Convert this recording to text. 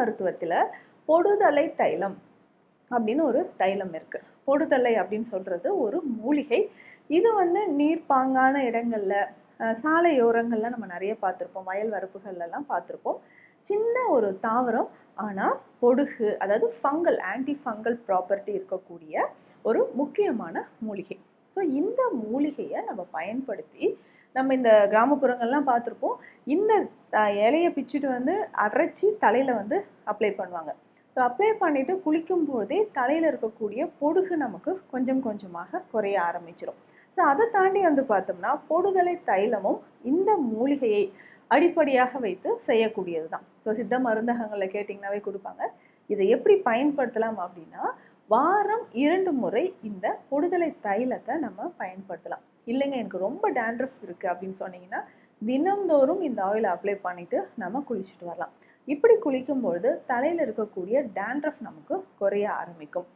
மருத்துவத்தில் பொடுதலை தைலம் அப்படின்னு ஒரு தைலம் இருக்கு. பொடுதலை அப்படின்னு சொல்றது ஒரு மூலிகை. இது நீர்ப்பாங்கான இடங்கள்ல, சாலையோரங்கள்ல நம்ம நிறைய பார்த்துருப்போம், வயல் வரப்புகள்லாம் பார்த்துருப்போம். சின்ன ஒரு தாவரம், ஆனால் பொடுகு, அதாவது ஃபங்கல், ஆன்டி ஃபங்கல் ப்ராப்பர்ட்டி இருக்கக்கூடிய ஒரு முக்கியமான மூலிகை. ஸோ இந்த மூலிகையை நம்ம பயன்படுத்தி நம்ம இந்த கிராமப்புறங்கள்லாம் பார்த்துருப்போம். இந்த இலையை பிச்சுட்டு அரைச்சி தலையில் அப்ளை பண்ணுவாங்க. ஸோ அப்ளை பண்ணிவிட்டு குளிக்கும் போதே தலையில் இருக்கக்கூடிய பொடுகு நமக்கு கொஞ்சம் கொஞ்சமாக குறைய ஆரம்பிச்சிடும். ஸோ அதை தாண்டி பார்த்தோம்னா பொடுதலை தைலமும் இந்த மூலிகையை அடிப்படையாக வைத்து செய்யக்கூடியது தான். ஸோ சித்த மருந்தகங்களில் கேட்டிங்கனாவே கொடுப்பாங்க. இதை எப்படி பயன்படுத்தலாம் அப்படின்னா, வாரம் 2 முறை இந்த பொடுதலை தைலத்தை நம்ம பயன்படுத்தலாம். இல்லைங்க எனக்கு ரொம்ப டேண்ட்ரஃப் இருக்குது அப்படின்னு சொன்னீங்கன்னா, தினந்தோறும் இந்த ஆயிலை அப்ளை பண்ணிவிட்டு நம்ம குளிச்சுட்டு வரலாம். இப்படி குளிக்கும்பொழுது தலையில் இருக்கக்கூடிய டேண்ட்ரஃப் நமக்கு குறைய ஆரம்பிக்கும்.